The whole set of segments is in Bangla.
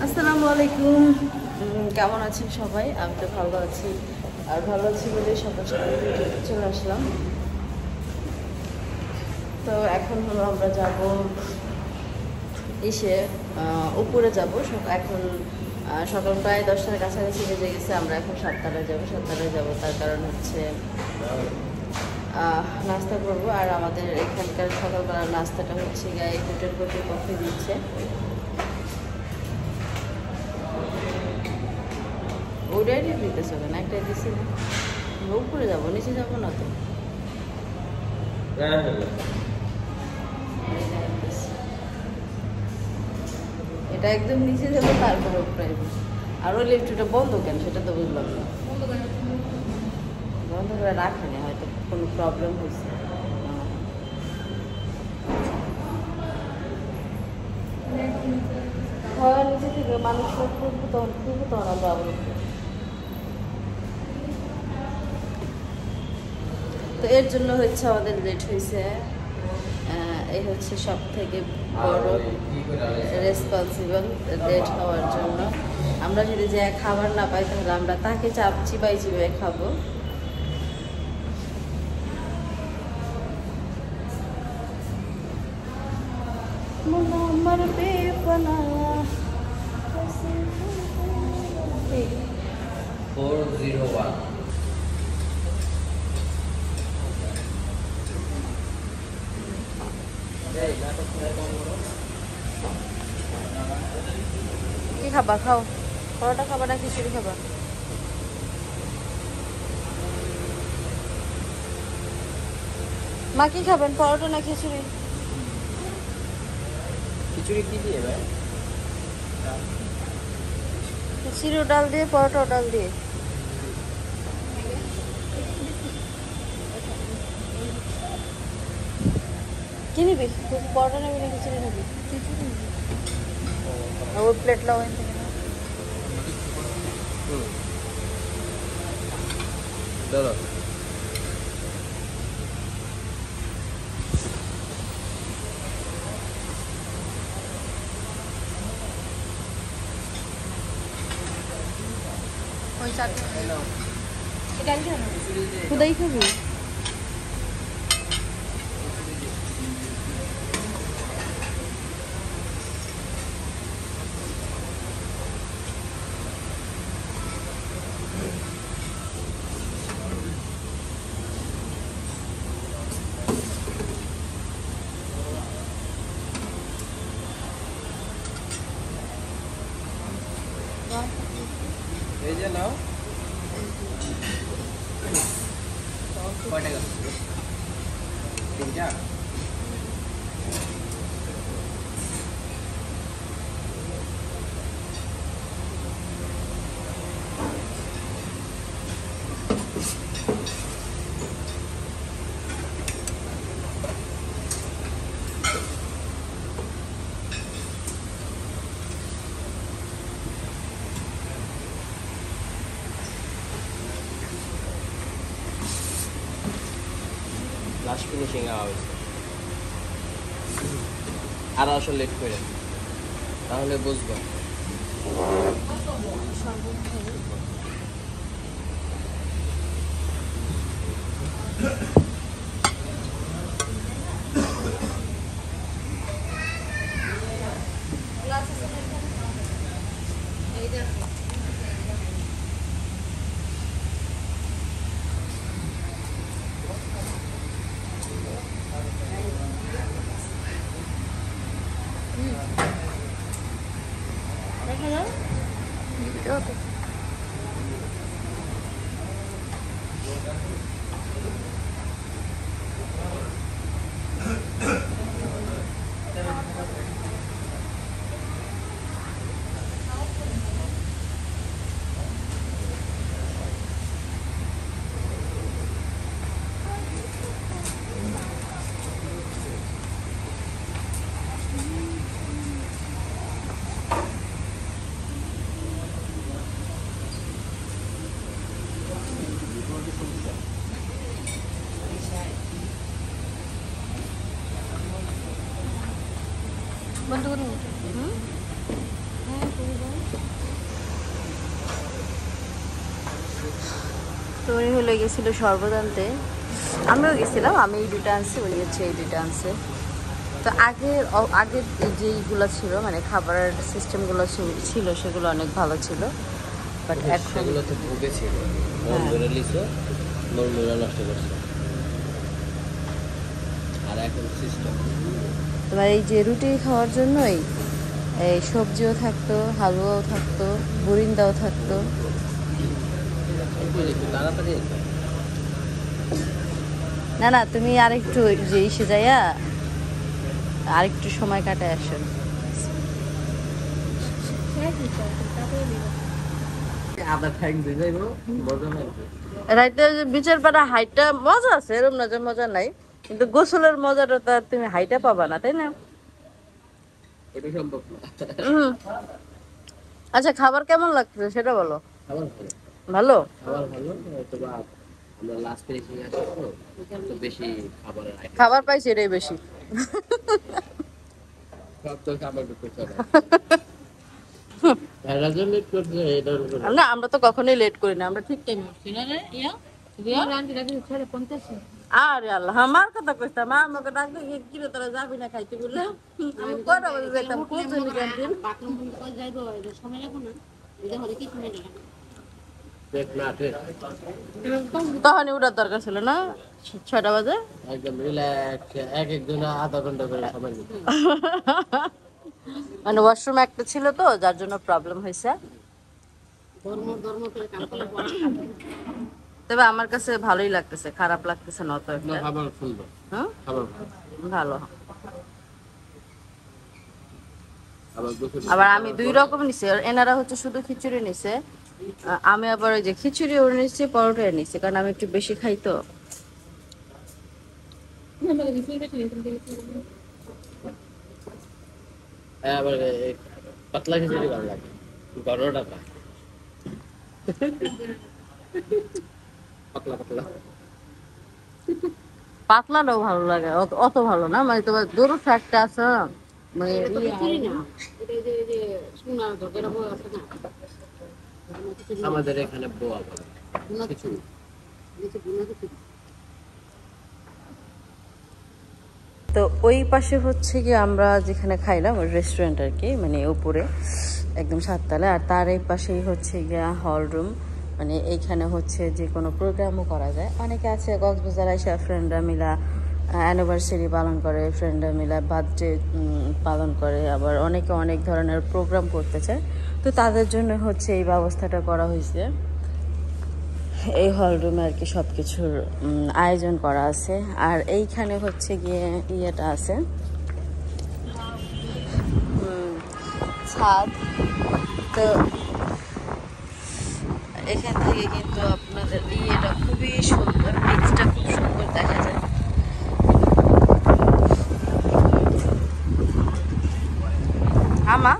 আসসালামু আলাইকুম। কেমন আছেন সবাই? আমি তো ভালো আছি, আর ভালো আছি বলে সকাল সকাল চলে আসলাম। তো এখন হলো আমরা যাব উপরে যাব। এখন সকাল প্রায় 10টার কাছাকাছি বেজে গেছে। আমরা এখন 7টায় যাব। তার কারণ হচ্ছে নাস্তা করবো। আর আমাদের এখানকার সকালবেলার নাস্তাটা হচ্ছে গায়ে হোটেল কফি দিচ্ছে। ওটাই দিতেছে কেন? একটাই দিচ্ছে না। উপরে যাবো, নিচে যাবো না তো। এটা একদম নিচে যাবো, তারপরে উপরে। আর ওই লিফটটা বন্ধ কেন সেটা তো বুঝলাম না। বন্ধ করে রাখেনি, হয়তো কোনো প্রবলেম হয়েছে। হয় নিচে থেকে মানুষ খুঁজবো তখন আমরা আবার। তো এর জন্য হচ্ছে আমাদের লেট হয়েছে। এই হচ্ছে সব থেকে বড় রেসপন্সিবল লেট হওয়ার জন্য। আমরা যদি যে খাবার না পাই তাহলে আমরা তাকে চিবাই খাবো। আমার বেপনা 401 কি খাবা? খাও, পরোটা খাবা না খিচুড়ি খাবা? মা কি খাবেন, পরোটা না খিচুড়ি? খিচুড়ি কি দিয়ে ভাই? খিচুড়িও ডাল দিয়ে, পরোটাও ডাল দিয়ে। কি নিবি? পরোটা নেবি না খিচুড়ি নেবি? ওই প্লেট লাও এখান থেকে। চলো ওই চাটনি এটা কি না? খুদাই খাবি? এই যে নাও। কয় টাকা? 3টা। লাস্ট ফিনিশিং হয়েছে। আর আসলে লেট করে তাহলে বুঝবো। বন্ধ করুন। হ্যাঁ উনি হলে গেছিল শরবত আনতে, আমিও গেছিলাম, আমি এই দুটো আনছি, উনি হচ্ছে এই দুটো আনছে। তো আগের যেইগুলো ছিল মানে খাবারের সিস্টেমগুলো ছিল সেগুলো অনেক ভালো ছিল, বাট এখন সেগুলো তো ভুগেছিল, মন ধরে লিছো, মন ধরে নষ্ট করছে। আর এখন সিস্টেম তোমার এই যে রুটি খাওয়ার জন্যই এই সবজিও থাকতো, হালুয়াও থাকতো, বুরিন্দাও থাকতো। তাড়াতাড়ি না না, তুমি আরেকটু যে ইসে যাইয়া আরেকটু সময় কাটায় আসো। আবার ঠ্যাং দিয়ে যাইবো, মজা লাগবে। রাইতে বিচার পাড়া হাইটটা মজা আছে, এরকম না যে মজা নাই, কিন্তু গোসলের মজাটা তো আর তুমি হাইটা পাবা না, তাই না? এটা সম্ভব না। আচ্ছা, খাবার কেমন লাগছে সেটা বলো। খাবার ভালো? খাবার ভালো, তবে আমরা লাস্ট ফিনিশিং আসি তো বেশি খাবারের আইটেম। খাবার পাইছি এটাই বেশি। সব তো খাবার করতে হবে। রাজন লেট করছে এটা না, আমরা তো কখনোই লেট করি না, আমরা ঠিক টাইমে উঠছি না রে। আরে আল্লাহ, আমার কথা কইতা মা আমাকে ডাকতে কি রে, তোরা যাবি না খাইতে বললে? আমি কয়টা বাজে যাইতাম, কোন ক্যান্টিন তখনই উঠার দরকার ছিল না, 6টা বাজে। একদম রিল্যাক্স, একজন আধা ঘন্টা করে সময় দিতে। মানে ওয়াশরুম একটা ছিল তো, যার জন্য প্রবলেম হয়েছে। তবে আমার কাছে ভালোই লাগতেছে, খারাপ লাগতেছে না তো একটা। খাবার সুন্দর, হ্যাঁ খাবার ভালো। আবার আবার আমি 2 রকম নিছি, আর এনারা হচ্ছে শুধু খিচুড়ি নিছে, আমি আবার ওই যে খিচুড়িও নিছি, পরোটা নিছি, কারণ আমি একটু বেশি খাই তো। আবার পাতলা খিচুড়ি ভালো লাগে, 12 টাকা পাতলা পাতলা। পাতলাটাও ভালো লাগে, অত ভালো না, মানে তোমার দূর একটা আছে না, মানে আমাদের এখানে বোয়া বলে খিচুড়ি। তো ওই পাশে হচ্ছে কি আমরা যেখানে খাইলাম ওই রেস্টুরেন্ট আর কি, মানে উপরে একদম 7 তলায়, আর তার এই পাশেই হচ্ছে গিয়া হল রুম, মানে এইখানে হচ্ছে যে কোনো প্রোগ্রামও করা যায়। অনেকে আছে কক্সবাজার আইসা ফ্রেন্ডরা মিলা অ্যানিভার্সারি পালন করে, ফ্রেন্ডরা মিলা বার্থডে পালন করে, আবার অনেকে অনেক ধরনের প্রোগ্রাম করতে চায়, তো তাদের জন্য হচ্ছে এই ব্যবস্থাটা করা হয়েছে। এই হল রুমে আর কি সব কিছুর আয়োজন করা আছে। আর এইখানে হচ্ছে গিয়ে ইয়েটা আছে, ছাদ। তো এখান থেকে কিন্তু আপনাদের ইয়েটা খুবই সুন্দর, পিচটা খুব সুন্দর দেখা যায়। আমা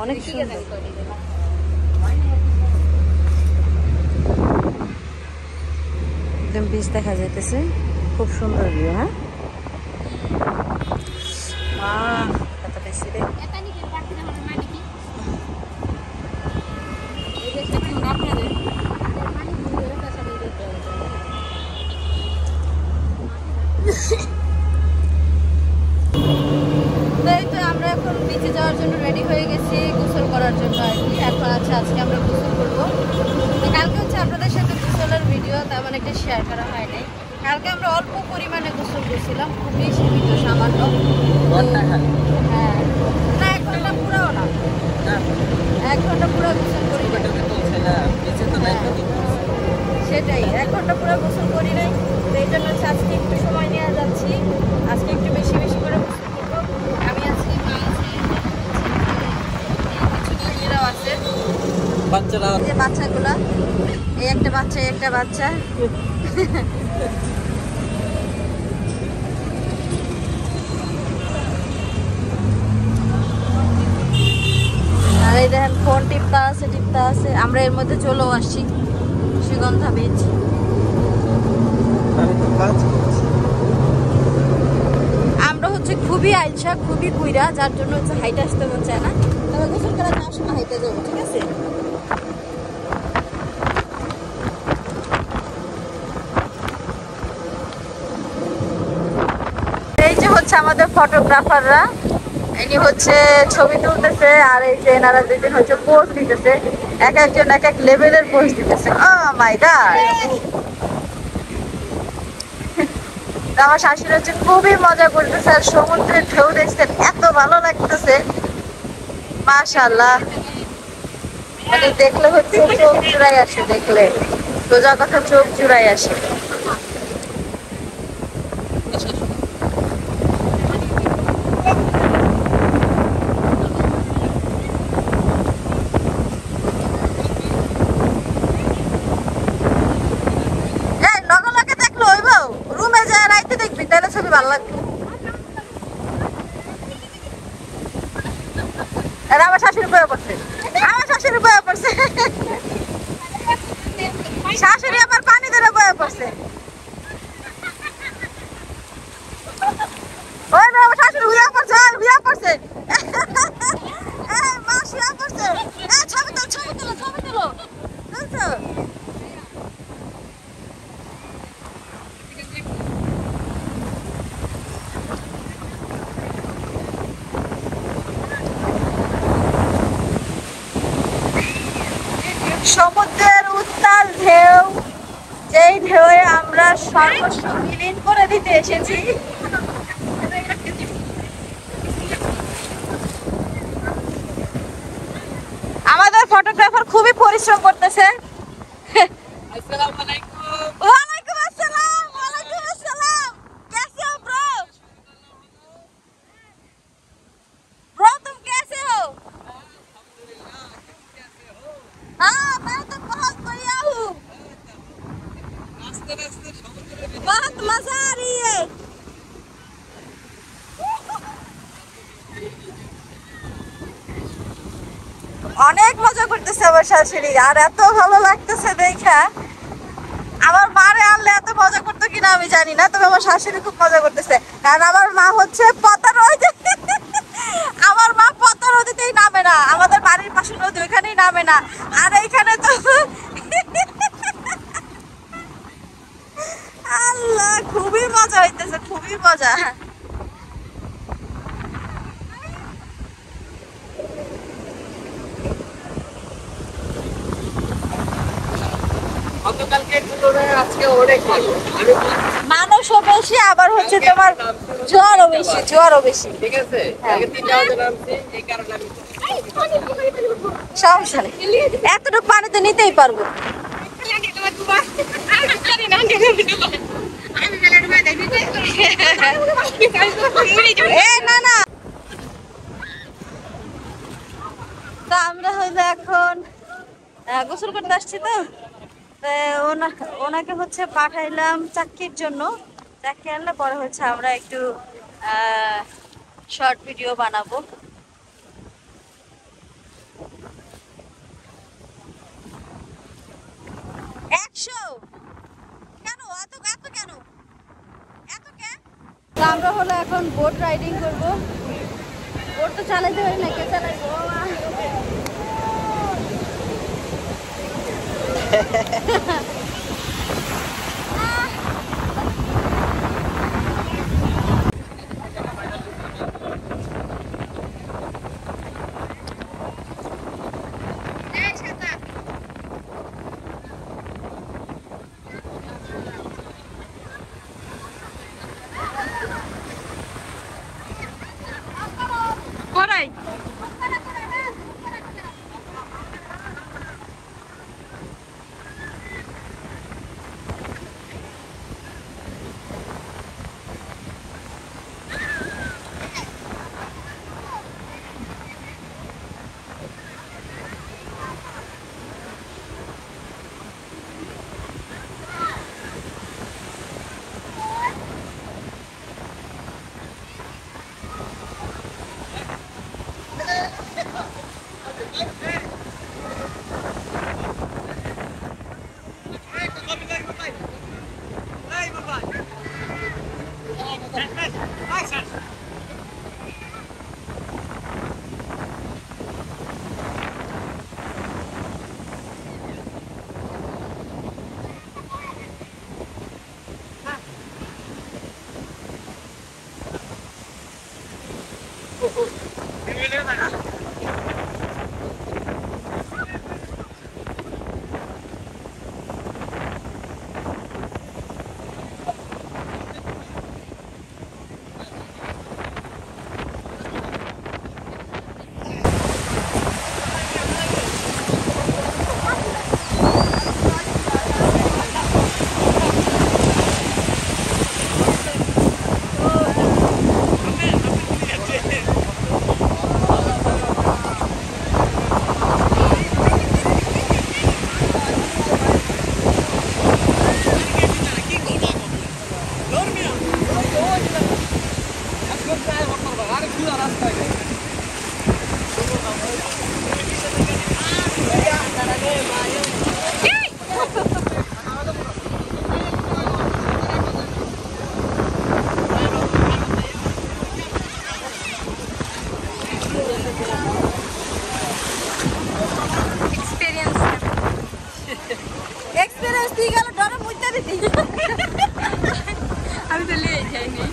অনেক সুন্দর, একদম বিচ দেখা যাইতেছে, খুব সুন্দর ভিউ। হ্যাঁ কত বেশি রে। তো এই তো আমরা এখন বিচে যাওয়ার জন্য রেডি হয়ে গেছি, গোসল করার জন্য আর কি। এখন আছে আজকে আমরা গোসল করবো। তো কালকে হচ্ছে আপনাদের সাথে গোসলের ভিডিও তেমন একটা শেয়ার করা হয় নাই। কালকে আমরা অল্প পরিমাণে গোসল করছিলাম, খুবই সীমিত, সামান্য। হ্যাঁ, না 1 ঘন্টা পুরাও না, 1 ঘন্টা পুরো গোসল করি নাই। সেটাই, 1 ঘন্টা পুরো গোসল করি নাই। তো এই জন্য হচ্ছে আজকে একটু সময় নেওয়া যাচ্ছি, আজকে একটু বেশি বেশি করে গোসল করবো। আমি আছি, মা আছে, কিছু মেয়েরাও আছে, বাচ্চারা, যে বাচ্চাগুলা, এই একটা বাচ্চা, এই একটা বাচ্চা। আর এই দেখেন ফোন টিপতা আছে। আমরা এর মধ্যে চলেও আসছি শ্রীগন্ধা বিচ। আমরা হচ্ছে খুবই আইলসা, খুবই কুইরা, যার জন্য হচ্ছে হাইটে আসতে মন চায় না। তবে গোসল করা যাওয়ার সময় হাইটে যাবো, ঠিক আছে? হচ্ছে আমাদের ফটোগ্রাফাররা, ইনি হচ্ছে ছবি তুলতেছে, আর এই যে এনারা দুজন হচ্ছে পোজ দিতেছে, এক একজন এক এক লেভেলের পোজ দিতেছে। ও মাই গড, আমার শাশুড়ি হচ্ছে খুবই মজা করতেছে, আর সমুদ্রের ঢেউ দেখছেন এত ভালো লাগতেছে, মাশাআল্লাহ। মানে দেখলে হচ্ছে চোখ জুড়াই আসে, দেখলে সোজা কথা চোখ জুড়াই আসে। লগে লগে দেখলো হইব, রুমে যায় রাইতে দেখবি, তাহলে ছবি ভালো লাগবে। আর আমার শাশুড়ি বয়ে পড়ছে, আমার শাশুড়ি বয়ে পড়ছে, শাশুড়ি আমার পানি ধরে বয়ে পড়ছে। ওই না, আমার শাশুড়ি উড়া পড়ছে, উড়া পড়ছে, মা শুয়া পড়ছে। ছবি তোলো, ছবি তোলো, ছবি তোলো, বুঝছো? সমুদ্রের উত্তাল ঢেউ, যেই ঢেউয়ে আমরা সর্বস্ব বিলীন করে দিতে এসেছি। আমাদের ফটোগ্রাফার খুবই পরিশ্রম করতেছে। ওয়ালাইকুম আসসালাম, ওয়ালাইকুম আসসালাম, कैसे हो ब्रो? ब्रो तुम कैसे हो? हाँ मैं तो बहुत बढ़िया हूँ, बहुत मजा आ रही है। অনেক মজা করতেছে আমার শাশুড়ি, আর এত ভালো লাগতেছে দেখা। আমার মারে আনলে এত মজা করতো কিনা আমি জানি না, তবে আমার শাশুড়ি খুব মজা করতেছে, কারণ আমার মা হচ্ছে পদ্মা নদী, আমার মা পদ্মা নদীতেই নামে না, আমাদের বাড়ির পাশে নদী, ওইখানেই নামে না, আর এইখানে তো আল্লাহ খুবই মজা হইতেছে, খুবই মজা। মানুষও বেশি, আবার হচ্ছে তোমার জ্বরও বেশি, জ্বরও বেশি। ঠিক আছে, সমস্যা নেই, এতটুকু পানি তো নিতেই পারবো। না না, তো আমরা হইলো এখন গোসল করতে আসছি, তো ওনাকে হচ্ছে পাঠাইলাম চাকরির জন্য, চাকরি আনলে পরে হচ্ছে আমরা একটু শর্ট ভিডিও বানাবো। কেন এত এত কেন এত কেন? আমরা হলো এখন বোট রাইডিং করব, বোট তো চালাইতে পারি না, কে চালাইবো? এক্সপেরিয়েন্স দিয়ে গেল ডরে মুইতে দিতি আমি তো লিয়ে যাইনি।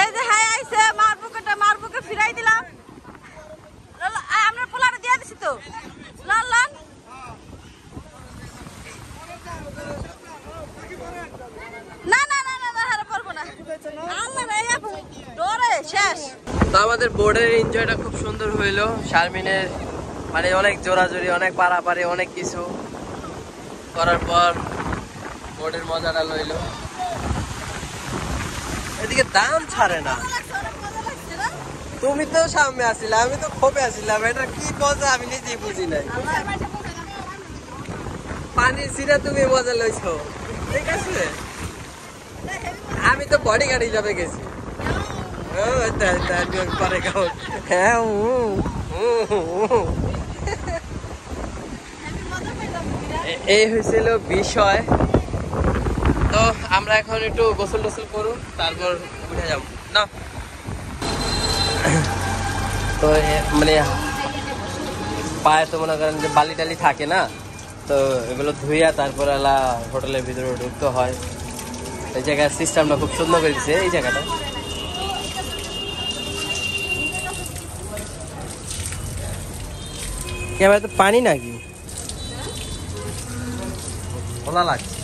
এই যে হাই আইছে মারবুকে ফিরাই দিলাম আমরা পোলারে দিয়ে দিছি তো লাল লাল না না না না হারা পারবো না আল্লাহ রে আপু ডরে শেষ। তো আমাদের বোর্ডের এনজয়টা খুব সুন্দর হইলো। শারমিনের মানে অনেক জোরাজোরি, অনেক পারাপারি, অনেক কিছু করার পর বোর্ডের মজাটা লইলো। এদিকে দাম ছাড়ে না। তুমি তো সামনে আসছিলে, আমি তো খোপে আসছিলাম। এটা কি মজা আমি নিজেই বুঝি নাই। পানির ছিঁড়ে তুমি মজা লইছো, ঠিক আছে। আমি তো বডি গাড়ি হিসাবে গেছি। পরে খাও। হ্যাঁ এই হয়েছিল বিষয়। তো আমরা এখন একটু গোসল টোসল করুন, তারপর উঠে যাব না। তো মানে পায়ে তো মনে করেন যে বালি টালি থাকে না, তো এগুলো ধুইয়া তারপর হোটেলের ভিতরে ঢুকতে হয়। এই জায়গার সিস্টেমটা খুব সুন্দর করে দিচ্ছে। এই জায়গাটা ক্যামেরা তো পানি নাকি ওলা লাগছে।